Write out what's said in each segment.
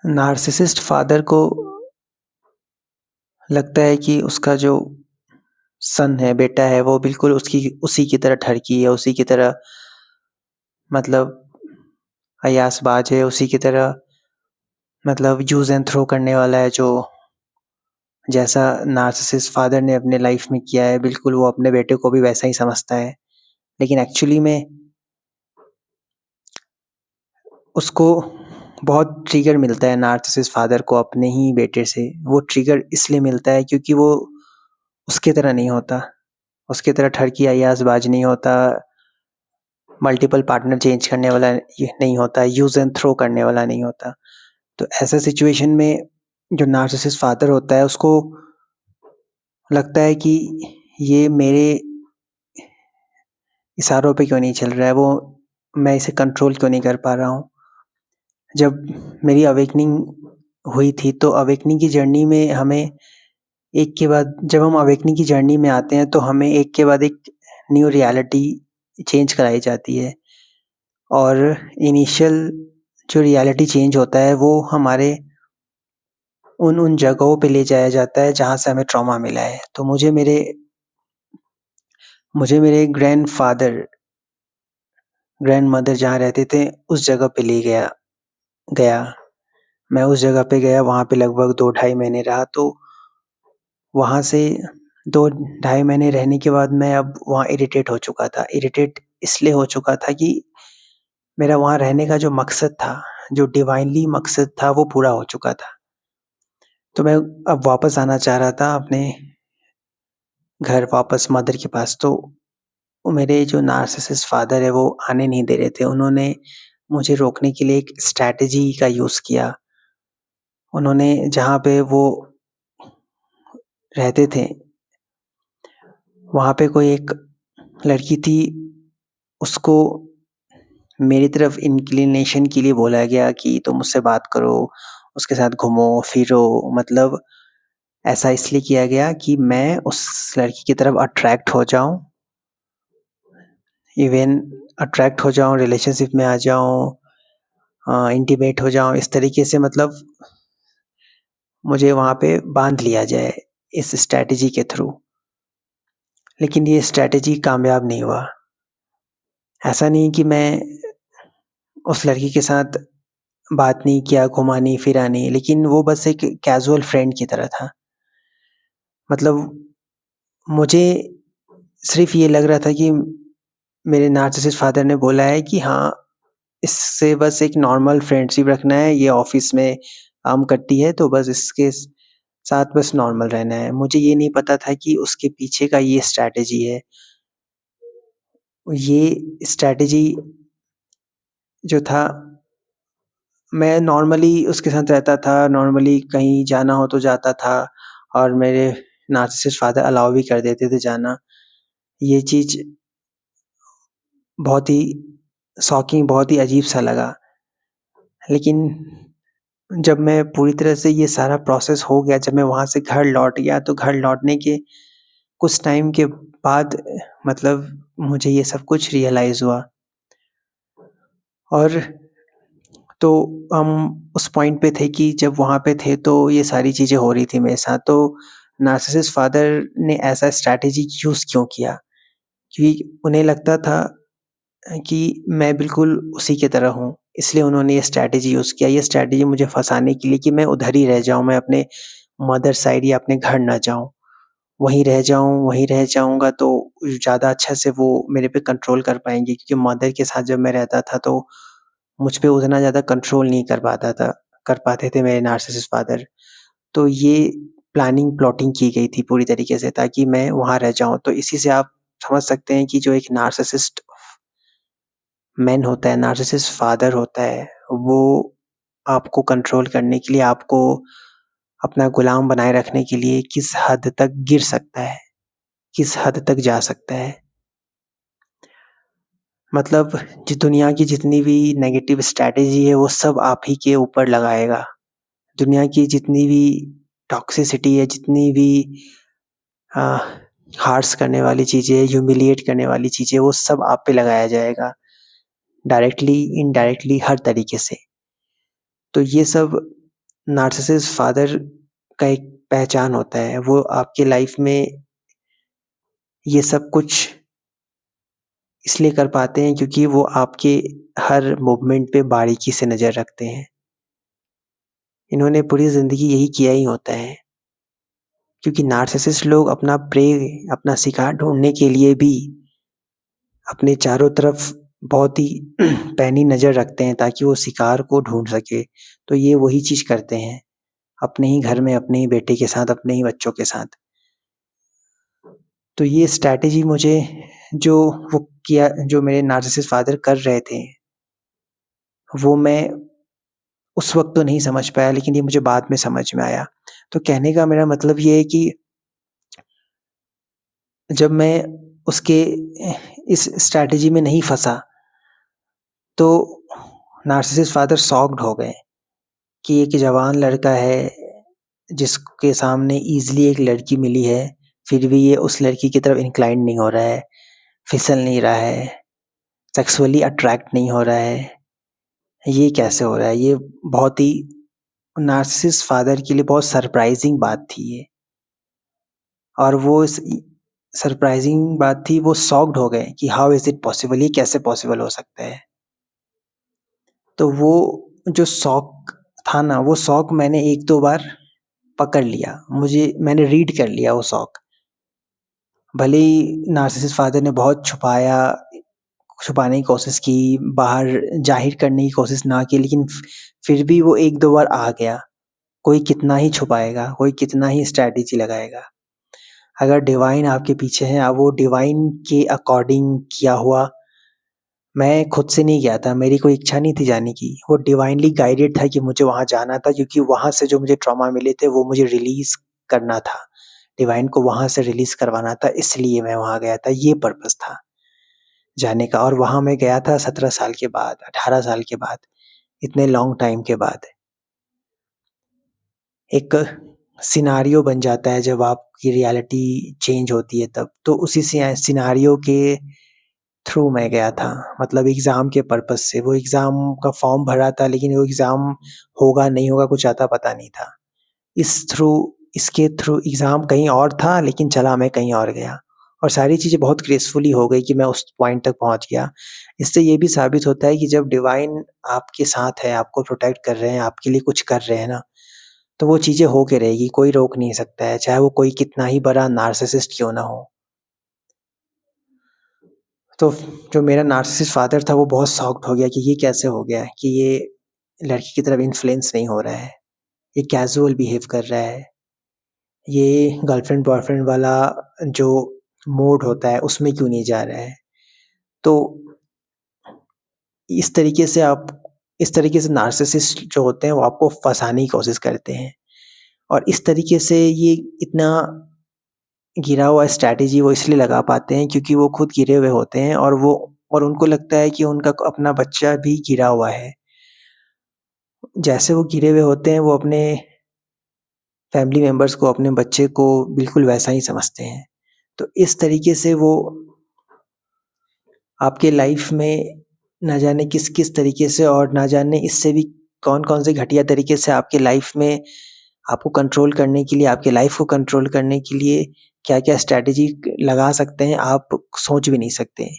Narcissist father को लगता है कि उसका जो सन है, बेटा है, वो बिल्कुल उसकी उसी की तरह ठरकी है, उसी की तरह मतलब अय्यासबाज है, उसी की तरह मतलब यूज़ एंड थ्रो करने वाला है, जो जैसा नार्सिसिस्ट फादर ने अपने लाइफ में किया है, बिल्कुल वो अपने बेटे को भी वैसा ही समझता है। लेकिन एक्चुअली में उसको बहुत ट्रिगर मिलता है नार्सिसिस्ट फादर को अपने ही बेटे से। वो ट्रिगर इसलिए मिलता है क्योंकि वो उसकी तरह नहीं होता, उसकी तरह ठरकी अय्यासबाज नहीं होता, मल्टीपल पार्टनर चेंज करने वाला ये नहीं होता, यूज़ एंड थ्रो करने वाला नहीं होता। तो ऐसा सिचुएशन में जो नार्सिसिस्ट फादर होता है उसको लगता है कि ये मेरे इशारों पे क्यों नहीं चल रहा है, वो मैं इसे कंट्रोल क्यों नहीं कर पा रहा हूँ। जब मेरी अवेकनिंग हुई थी तो अवेकनिंग की जर्नी में हमें एक के बाद जब हम अवेकनिंग की जर्नी में आते हैं तो हमें एक के बाद एक न्यू रियलिटी चेंज कराई जाती है। और इनिशियल जो रियलिटी चेंज होता है वो हमारे उन जगहों पे ले जाया जाता है जहाँ से हमें ट्रॉमा मिला है। तो मुझे मेरे ग्रैंडफ़ादर, ग्रैंडमदर जहाँ रहते थे उस जगह पे ले गया गया। मैं उस जगह पे गया, वहाँ पे लगभग 2 ढाई महीने रहा। तो वहाँ से 2 ढाई महीने रहने के बाद मैं अब वहाँ इरिटेट हो चुका था। इरिटेट इसलिए हो चुका था कि मेरा वहाँ रहने का जो मकसद था, जो डिवाइनली मकसद था, वो पूरा हो चुका था। तो मैं अब वापस आना चाह रहा था अपने घर वापस मदर के पास। तो मेरे जो नार्सिसिस्ट फादर है वो आने नहीं दे रहे थे। उन्होंने मुझे रोकने के लिए एक स्ट्रैटेजी का यूज़ किया। उन्होंने जहाँ पे वो रहते थे, वहाँ पे कोई एक लड़की थी, उसको मेरी तरफ इंक्लिनेशन के लिए बोला गया कि तुम उससे बात करो, उसके साथ घूमो-फिरो। मतलब ऐसा इसलिए किया गया कि मैं उस लड़की की तरफ अट्रैक्ट हो जाऊँ, इवन अट्रैक्ट हो जाऊँ, रिलेशनशिप में आ जाऊँ, इंटीमेट हो जाऊँ, इस तरीके से मतलब मुझे वहाँ पे बाँध लिया जाए इस स्ट्रैटेजी के थ्रू। लेकिन ये स्ट्रैटेजी कामयाब नहीं हुआ। ऐसा नहीं कि मैं उस लड़की के साथ बात नहीं किया, घुमा नहीं, फिरा नहीं, लेकिन वो बस एक कैज़ुअल फ्रेंड की तरह था। मतलब मुझे सिर्फ़ ये लग रहा था कि मेरे नार्सिसिस्ट फादर ने बोला है कि हाँ, इससे बस एक नॉर्मल फ्रेंडशिप रखना है, ये ऑफ़िस में काम करती है तो बस इसके साथ बस नॉर्मल रहना है। मुझे ये नहीं पता था कि उसके पीछे का ये स्ट्रैटेजी है। ये स्ट्रैटेजी जो था, मैं नॉर्मली उसके साथ रहता था, नॉर्मली कहीं जाना हो तो जाता था और मेरे नार्सिसिस्ट फादर अलाउ भी कर देते थे जाना। ये चीज़ बहुत ही शॉकिंग, बहुत ही अजीब-सा लगा। लेकिन जब मैं पूरी तरह से ये सारा प्रोसेस हो गया, जब मैं वहाँ से घर लौट गया, तो घर लौटने के कुछ टाइम के बाद मतलब मुझे ये सब कुछ रियलाइज़ हुआ। और तो हम उस पॉइंट पे थे कि जब वहाँ पे थे तो ये सारी चीज़ें हो रही थी मेरे साथ। तो नार्सिसिस्ट फादर ने ऐसा स्ट्रैटेजी यूज़ क्यों किया? क्योंकि उन्हें लगता था कि मैं बिल्कुल उसी की तरह हूँ, इसलिए उन्होंने ये स्ट्रैटेजी यूज़ किया। ये स्ट्रैटेजी मुझे फँसाने के लिए कि मैं उधर ही रह जाऊँ, मैं अपने मदर साइड या अपने घर ना जाऊँ। वहीं रह जाऊँगा तो ज़्यादा अच्छा से वो मेरे पे कंट्रोल कर पाएँगे, क्योंकि मदर के साथ जब मैं रहता था तो मुझ पे उतना ज़्यादा कंट्रोल नहीं कर पाते थे मेरे नार्सिसिस्ट फादर। तो ये प्लानिंग प्लॉटिंग की गई थी पूरी तरीके से ताकि मैं वहाँ रह जाऊँ। तो इसी से आप समझ सकते हैं कि जो एक नार्सिसिस्ट मैन होता है, नार्सिसिस्ट फादर होता है, वो आपको कंट्रोल करने के लिए, आपको अपना गुलाम बनाए रखने के लिए किस हद तक गिर सकता है, किस हद तक जा सकता है। मतलब दुनिया की जितनी भी नेगेटिव स्ट्रैटेजी है वो सब आप ही के ऊपर लगाएगा। दुनिया की जितनी भी टॉक्सिसिटी है, जितनी भी अ, हार्श करने वाली चीज़ें, ह्यूमिलिएट करने वाली चीज़ें, वो सब आप पे लगाया जाएगा, डायरेक्टली, इनडायरेक्टली, हर तरीके से। तो ये सब नार्सिसिस्ट फादर का एक पहचान होता है, वो आपकी लाइफ में ये सब कुछ इसलिए कर पाते हैं क्योंकि वो आपके हर मूवमेंट पे बारीकी से नज़र रखते हैं। इन्होंने पूरी ज़िंदगी यही किया ही होता है, क्योंकि नार्सिसिस्ट लोग अपना प्रे, अपना शिकार ढूँढने के लिए भी अपने चारों तरफ बहुत ही पैनी नज़र रखते हैं ताकि वो शिकार को ढूँढ सके। तो ये वही चीज़ करते हैं, अपने ही घर में, अपने ही बेटे के साथ, अपने ही बच्चों के साथ। तो ये स्ट्रैटेजी मुझे जो वो किया, जो मेरे नार्सिसिस्ट फादर कर रहे थे, वो मैं उस वक़्त तो नहीं समझ पाया, लेकिन ये मुझे बाद में समझ में आया। तो कहने का मेरा मतलब ये है कि जब मैं उसके इस स्ट्रैटेजी में नहीं फँसा, तो नार्सिसिस्ट फादर शॉक्ड हो गए कि एक जवान लड़का है, जिसके सामने ईज़िली एक लड़की मिली है, फिर भी ये उस लड़की की तरफ इंक्लाइंड नहीं हो रहा है, फिसल नहीं रहा है, सेक्सुअली अट्रैक्ट नहीं हो रहा है। ये कैसे हो रहा है? ये बहुत ही नार्सिसिस्ट फादर के लिए बहुत सरप्राइज़िंग बात थी ये। और वो इस सरप्राइज़िंग बात थी, वो शॉक्ड हो गए कि हाउ इज़ इट पॉसिबल, ये कैसे पॉसिबल हो सकता है? तो वो जो शॉक था ना, वो शॉक मैंने 1-2 बार पकड़ लिया। मैंने रीड कर लिया वो शॉक। भले ही नार्सिसिस्ट फादर ने बहुत छुपाने की कोशिश की, बाहर ज़ाहिर करने की कोशिश ना की, लेकिन फिर भी वो 1-2 बार आ गया। कोई कितना ही छुपाएगा, कोई कितना ही स्ट्रैटेजी लगाएगा। अगर डिवाइन आपके पीछे है, वो डिवाइन के अकॉर्डिंग किया हुआ, मैं खुद से नहीं गया था, मेरी कोई इच्छा नहीं थी जाने की। वो डिवाइनली गाइडेड था कि मुझे वहाँ जाना था, क्योंकि वहाँ से जो मुझे ट्रॉमा मिले थे, वो मुझे रिलीज़ करना था। डिवाइन को वहाँ से रिलीज़ करवाना था, इसलिए मैं वहाँ गया था, ये पर्पस था जाने का। और वहाँ मैं गया था 17 साल के बाद, 18 साल के बाद, इतने लॉन्ग टाइम के बाद। एक सिनेरियो बन जाता है जब आपकी रियलिटी चेंज होती है तब। तो उसी सिनेरियो के थ्रू मैं गया था, मतलब एग्ज़ाम के पर्पस से। वो एग्ज़ाम का फॉर्म भरा था, लेकिन वो एग्ज़ाम होगा नहीं होगा कुछ अता पता नहीं था। इसके थ्रू एग्ज़ाम कहीं और था, लेकिन चला मैं कहीं और गया, और सारी चीज़ें बहुत ग्रेसफुली हो गई कि मैं उस पॉइंट तक पहुँच गया। इससे ये भी साबित होता है कि जब डिवाइन आपके साथ है, आपको प्रोटेक्ट कर रहे हैं, आपके लिए कुछ कर रहे हैं ना, तो वो चीज़ें हो के रहेगी, कोई रोक नहीं सकता है, चाहे वो कोई कितना ही बड़ा नार्सिसिस्ट क्यों ना हो। तो जो मेरा नार्सिसिस्ट फादर था, वो बहुत शॉक्ड हो गया कि ये कैसे हो गया है कि ये लड़की की तरफ इन्फ्लुएंस नहीं हो रहा है, ये कैज़ुअल बिहेव कर रहा है, ये गर्लफ्रेंड बॉयफ्रेंड वाला जो मोड होता है उसमें क्यों नहीं जा रहा है। तो इस तरीके से नार्सिसिस्ट जो होते हैं वो आपको फँसाने की कोशिश करते हैं, और इस तरीके से ये इतना गिरा हुआ स्ट्रैटेजी वो इसलिए लगा पाते हैं क्योंकि वो खुद गिरे हुए होते हैं, और उनको लगता है कि उनका अपना बच्चा भी गिरा हुआ है। जैसे वो गिरे हुए होते हैं, वो अपने फैमिली मेंबर्स को, अपने बच्चे को बिल्कुल वैसा ही समझते हैं। तो इस तरीके से वो आपके लाइफ में ना जाने किस-किस तरीके से, और ना जाने इससे भी कौन-कौन से घटिया तरीके से आपके लाइफ में आपको कंट्रोल करने के लिए, आपके लाइफ को कंट्रोल करने के लिए क्या-क्या स्ट्रैटेजी लगा सकते हैं, आप सोच भी नहीं सकते।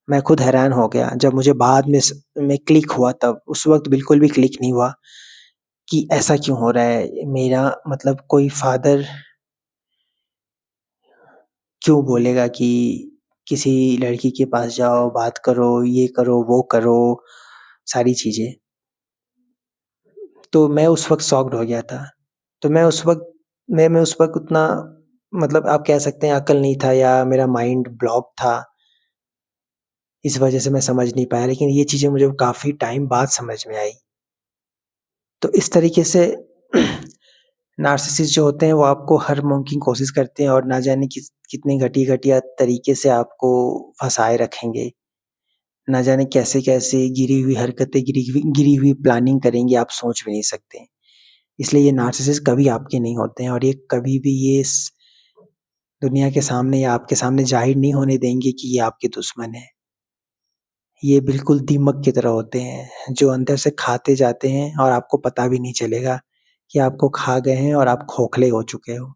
मैं खुद हैरान हो गया जब मुझे बाद में क्लिक हुआ तब, उस वक़्त बिल्कुल भी क्लिक नहीं हुआ कि ऐसा क्यों हो रहा है? मेरा मतलब कोई फ़ादर क्यों बोलेगा कि किसी लड़की के पास जाओ, बात करो, ये करो, वो करो, सारी चीज़ें। तो मैं उस वक़्त शॉक्ड हो गया था। तो मैं उस वक़्त उतना, मतलब आप कह सकते हैं अक्ल नहीं था, या मेरा माइंड ब्लॉक था, इस वज़ह से मैं समझ नहीं पाया। लेकिन ये चीज़ें मुझे काफ़ी टाइम बाद समझ में आई। तो इस तरीके से नार्सिसिस्ट जो होते हैं वो आपको हर मुमकिन कोशिश करते हैं, और ना जाने कितने घटिया-घटिया तरीके से आपको फँसाए रखेंगे। ना जाने कैसे-कैसे गिरी हुई हरकतें, गिरी हुई प्लानिंग करेंगे, आप सोच भी नहीं सकते। इसलिए ये नार्सिसिस्ट कभी आपके नहीं होते हैं, और ये कभी भी ये इस दुनिया के सामने या आपके सामने ज़ाहिर नहीं होने देंगे कि ये आपके दुश्मन हैं। ये बिल्कुल दीमक की तरह होते हैं, जो अंदर से खाते जाते हैं और आपको पता भी नहीं चलेगा कि आपको खा गए हैं और आप खोखले हो चुके हो।